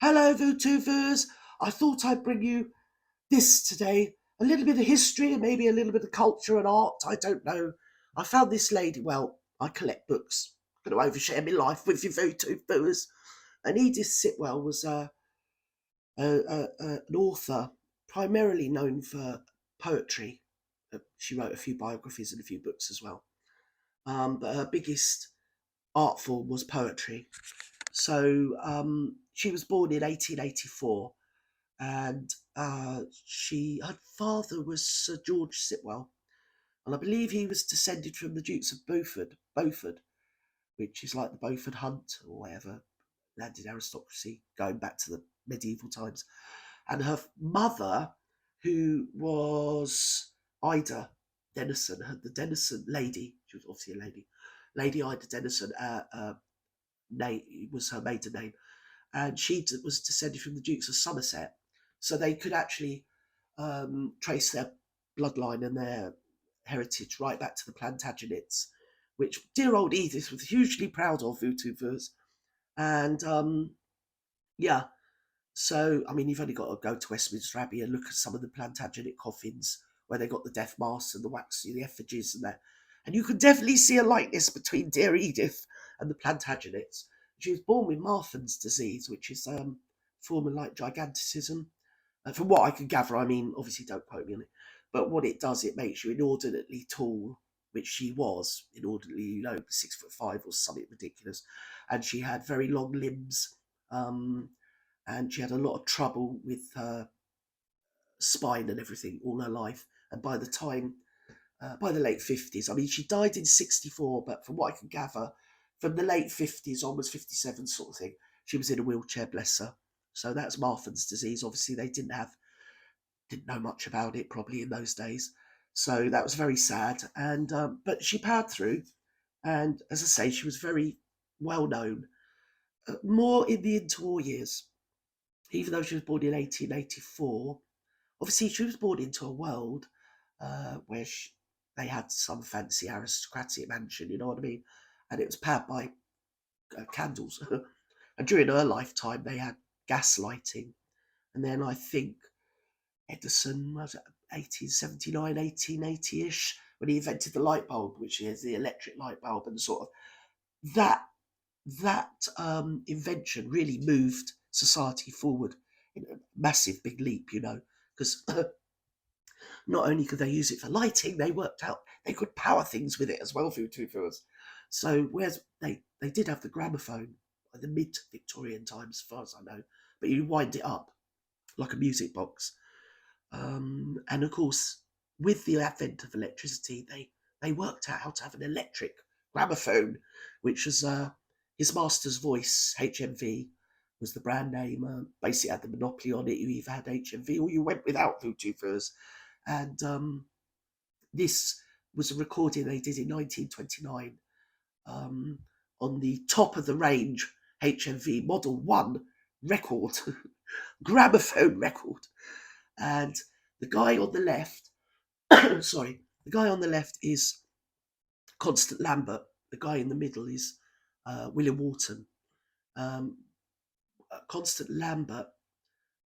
Hello, VTubers. I thought I'd bring you this today. A little bit of history and maybe a little bit of culture and art. I don't know. I found this lady. Well, I collect books. I'm going to overshare my life with you, VTubers. And Edith Sitwell was an author, primarily known for poetry. She wrote a few biographies and a few books as well. But her biggest art form was poetry. So she was born in 1884, and her father was Sir George Sitwell, and I believe he was descended from the Dukes of Beaufort, which is like the Beaufort Hunt or whatever, landed aristocracy going back to the medieval times. And her mother, who was Ida Denison, the Denison lady, she was obviously a lady, Lady Ida Denison, name was her maiden name, and she was descended from the Dukes of Somerset, so they could actually trace their bloodline and their heritage right back to the Plantagenets, which dear old Edith was hugely proud of, VTubers. And yeah, so I mean, you've only got to go to Westminster Abbey and look at some of the Plantagenet coffins where they got the death masks and the wax, the effigies and that, and you can definitely see a likeness between dear Edith and the Plantagenets. She was born with Marfan's disease, which is form of like gigantism. From what I can gather, I mean, obviously don't quote me on it, but what it does, it makes you inordinately tall, which she was inordinately, 6'5" or something ridiculous, and she had very long limbs, and she had a lot of trouble with her spine and everything all her life. And by the late 50s, I mean, she died in 64, but from what I can gather, from the late 50s onwards, 57 sort of thing, she was in a wheelchair, bless her. So that's Marfan's disease. Obviously, they didn't know much about it probably in those days. So that was very sad. And but she powered through. And as I say, she was very well known, more in the interwar years, even though she was born in 1884. Obviously, she was born into a world where they had some fancy aristocratic mansion, you know what I mean? And it was powered by candles. And during her lifetime, they had gas lighting. And then I think Edison was 1879, 1880-ish, when he invented the light bulb, which is the electric light bulb, and sort of that invention really moved society forward in a massive big leap, because not only could they use it for lighting, they worked out they could power things with it as well through two fuels. So whereas they did have the gramophone by the mid-Victorian times, as far as I know, but you wind it up like a music box. And of course, with the advent of electricity, they worked out how to have an electric gramophone, which was his master's voice, HMV, was the brand name. Basically, had the monopoly on it. You either had HMV or you went without Bluetoothers. And this was a recording they did in 1929 on the top of the range HMV Model 1 record, gramophone record. And the guy on the left, sorry, the guy on the left is Constant Lambert. The guy in the middle is William Wharton. Constant Lambert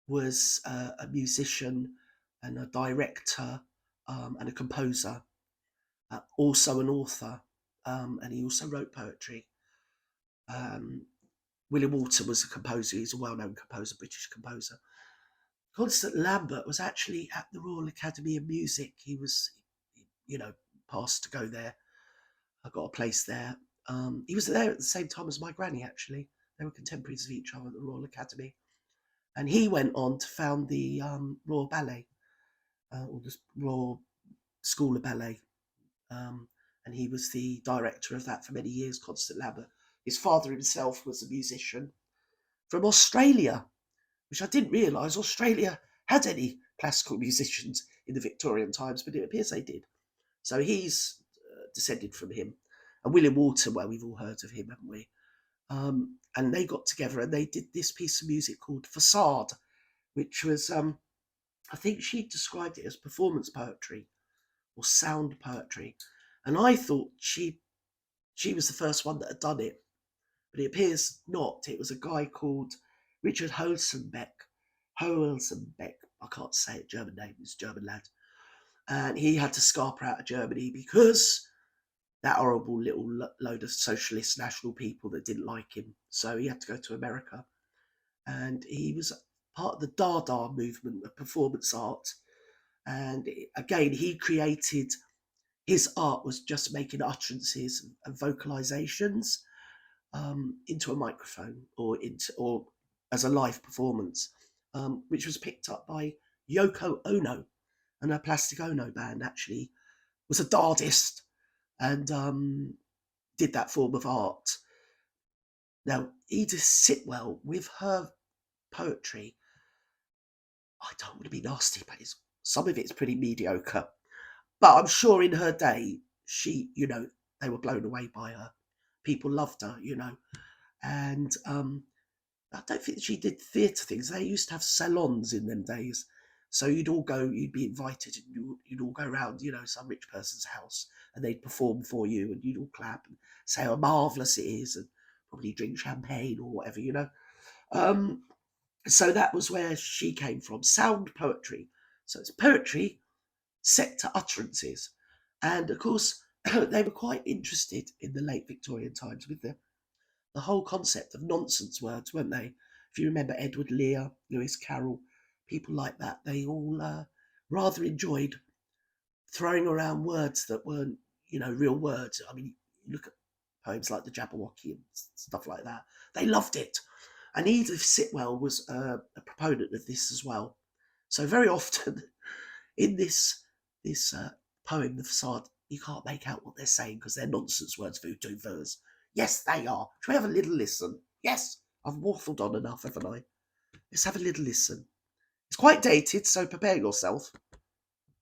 was a musician and a director and a composer, also an author, and he also wrote poetry. William Wharton was a composer. He's a well-known composer, British composer. Constant Lambert was actually at the Royal Academy of Music. He was, passed to go there. I got a place there. He was there at the same time as my granny, actually. They were contemporaries of each other at the Royal Academy. And he went on to found the Royal Ballet, or the Royal School of Ballet. And he was the director of that for many years, Constant Lambert. His father himself was a musician from Australia, which I didn't realise Australia had any classical musicians in the Victorian times, but it appears they did. So he's descended from him. And William Wharton, well, we've all heard of him, haven't we? And they got together and they did this piece of music called Facade, which was, I think she described it as performance poetry or sound poetry. And I thought she was the first one that had done it, but it appears not. It was a guy called Richard Hoelsenbeck, I can't say it, German name, he's a German lad. And he had to scarper out of Germany because that horrible little load of socialist national people that didn't like him. So he had to go to America. And he was part of the Dada movement of performance art. And again, he created, his art was just making utterances and vocalizations into a microphone or as a live performance, which was picked up by Yoko Ono, and her Plastic Ono band actually was a Dadaist and did that form of art. Now, Edith Sitwell, with her poetry, I don't want to be nasty, but some of it's pretty mediocre. But I'm sure in her day, they were blown away by her. People loved her, and I don't think she did theatre things. They used to have salons in them days. So you'd be invited and you'd all go around, some rich person's house and they'd perform for you and you'd all clap and say how marvellous it is and probably drink champagne or whatever. So that was where she came from, sound poetry. So it's poetry set to utterances. And of course, they were quite interested in the late Victorian times with the whole concept of nonsense words, weren't they? If you remember Edward Lear, Lewis Carroll, people like that, they all rather enjoyed throwing around words that weren't, real words. I mean, you look at poems like the Jabberwocky and stuff like that. They loved it. And Edith Sitwell was a proponent of this as well. So very often in this poem, The Facade, you can't make out what they're saying because they're nonsense words, voodoo verse. Yes, they are. Shall we have a little listen? Yes, I've waffled on enough, haven't I? Let's have a little listen. It's quite dated, so prepare yourself.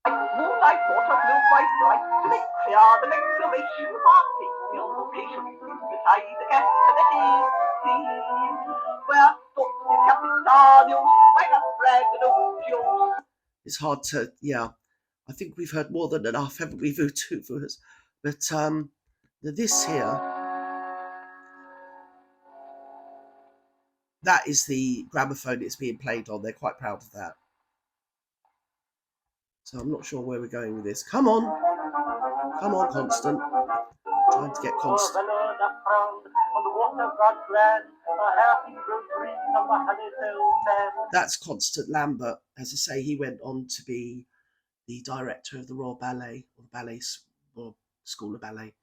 Moonlight water glowed quite bright to make clear the exclamation mark. Take your patience beside the gas to the haze. Where stood the Capitanios, like a flag in a window. It's hard to, I think we've heard more than enough, haven't we, voodoo verse? But this here, that is the gramophone it's being played on. They're quite proud of that. So I'm not sure where we're going with this. Come on, Constant. Trying to get Constant. That's Constant Lambert. As I say, he went on to be the director of the Royal Ballet, or or School of Ballet.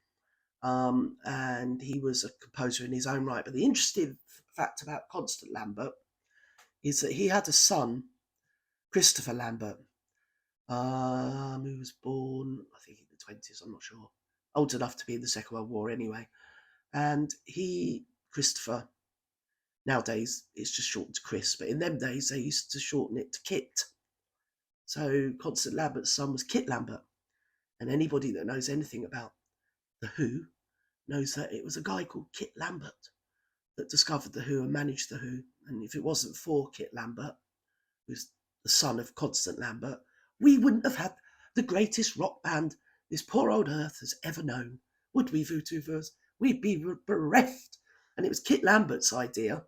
And he was a composer in his own right. But the interesting fact about Constant Lambert is that he had a son, Christopher Lambert, who was born, I think, in the 20s, I'm not sure. Old enough to be in the Second World War anyway. And Christopher, nowadays it's just shortened to Chris, but in them days they used to shorten it to Kit. So Constant Lambert's son was Kit Lambert. And anybody that knows anything about The Who knows that it was a guy called Kit Lambert that discovered The Who and managed The Who. And if it wasn't for Kit Lambert, who's the son of Constant Lambert, we wouldn't have had the greatest rock band this poor old earth has ever known, would we, Vootuvers? We'd be bereft. And it was Kit Lambert's idea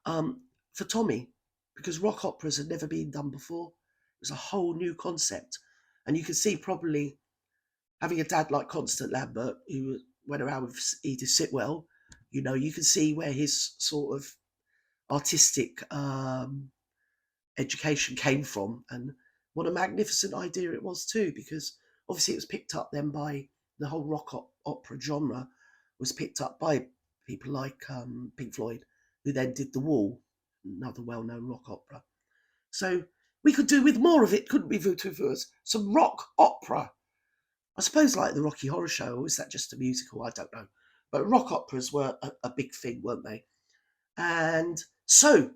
for Tommy, because rock operas had never been done before. It was a whole new concept. And you can see, probably having a dad like Constant Lambert, who went around with Edith Sitwell, you can see where his sort of artistic education came from, and what a magnificent idea it was too, because obviously it was picked up then by the whole rock opera genre was picked up by people like Pink Floyd, who then did The Wall, another well-known rock opera. So we could do with more of it, couldn't we, Vootuvers? Some rock opera. I suppose like the Rocky Horror Show, or is that just a musical? I don't know. But rock operas were a big thing, weren't they? And so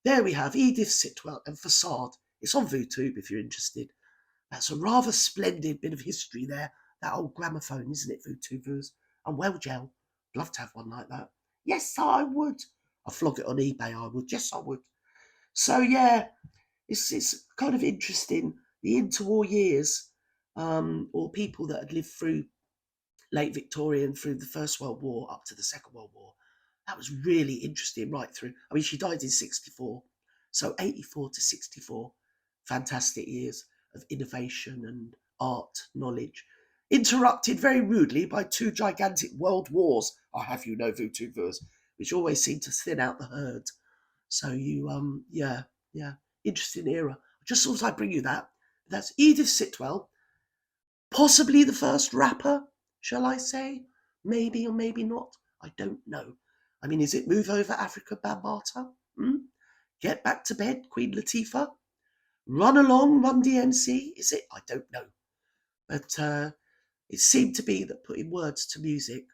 there we have Edith Sitwell and Facade. It's on VooTube if you're interested. That's a rather splendid bit of history there. That old gramophone, isn't it, VooTubers? And well, Gel, I'd love to have one like that. Yes, I would. I'd flog it on eBay, I would. Yes, I would. So, yeah, it's kind of interesting. The interwar years, or people that had lived through late Victorian, through the First World War up to the Second World War, That was really interesting right through. I mean, she died in 64. So 84 to 64. Fantastic years of innovation and art, knowledge. Interrupted very rudely by 2 gigantic world wars, I have you know, VTubers, which always seem to thin out the herd. So yeah, interesting era. I just thought I'd bring you that. That's Edith Sitwell, possibly the first rapper, shall I say? Maybe or maybe not. I don't know. I mean, is it Move Over Africa Bambata? Get Back to Bed, Queen Latifah? Run Along, Run DMC? Is it? I don't know. But it seemed to be that putting words to music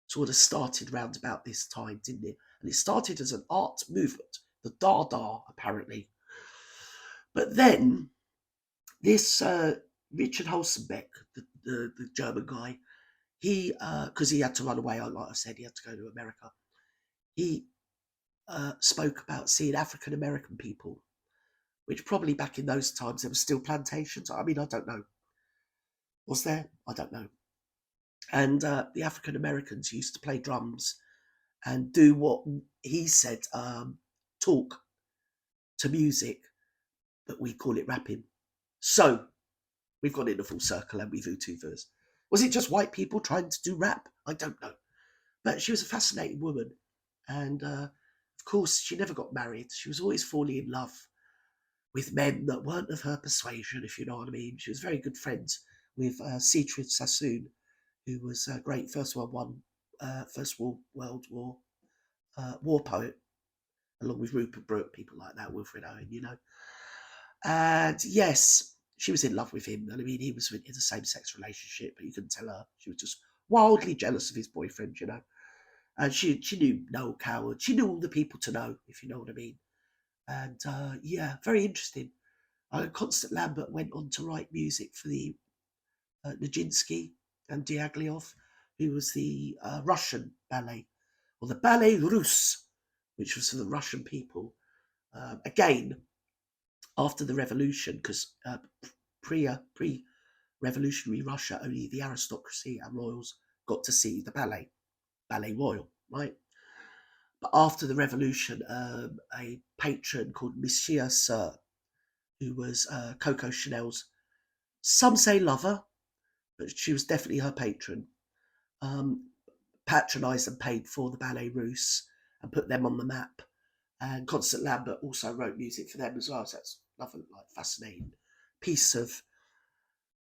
sort of started round about this time, didn't it? And it started as an art movement, the Dada, apparently. But then this Richard Holzenbeck, the German guy, he, because he had to run away, like I said, he had to go to America. He spoke about seeing African American people, which probably back in those times there were still plantations. I mean, I don't know. Was there? I don't know. And the African Americans used to play drums and do what he said, talk to music, but we call it rapping. So we've gone in a full circle and we've VTubers. Was it just white people trying to do rap? I don't know. But she was a fascinating woman. And of course, she never got married. She was always falling in love with men that weren't of her persuasion, if you know what I mean. She was very good friends with Sigrid Sassoon, who was a great First World War war poet, along with Rupert Brooke, people like that, Wilfred Owen, you know. And yes, she was in love with him. And I mean, he was in a same-sex relationship, but you couldn't tell her. She was just wildly jealous of his boyfriend, you know. And she knew Noel Coward. She knew all the people to know, if you know what I mean. And yeah, very interesting. Constant Lambert went on to write music for the Nijinsky and Diaghilev, who was the Russian ballet, or the Ballet Russe, which was for the Russian people. Again, after the revolution, because pre-revolutionary Russia, only the aristocracy and royals got to see the ballet royal, right? But after the revolution, a patron called Monsieur Sir, who was Coco Chanel's, some say lover, but she was definitely her patron, patronised and paid for the Ballet Russe and put them on the map. And Constant Lambert also wrote music for them as well. So that's another fascinating piece of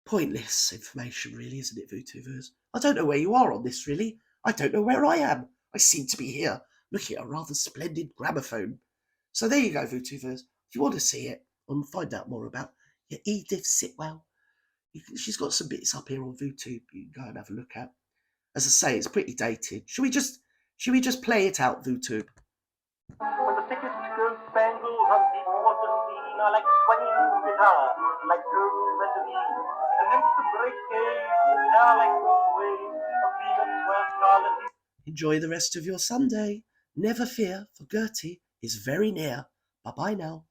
pointless information, really, isn't it, VTubers? I don't know where you are on this, really. I don't know where I am. I seem to be here, looking at a rather splendid gramophone. So there you go, VTubers. If you want to see it and find out more about your Edith Sitwell, she's got some bits up here on VTube you can go and have a look at. As I say, it's pretty dated. Should we just play it out, VTube? When the thickest spangled on deep water scene are like swinging guitars, like girls and me, amidst the great caves, are like waves of Venus where scarlet. Enjoy the rest of your Sunday. Never fear, for Gertie is very near. Bye-bye now.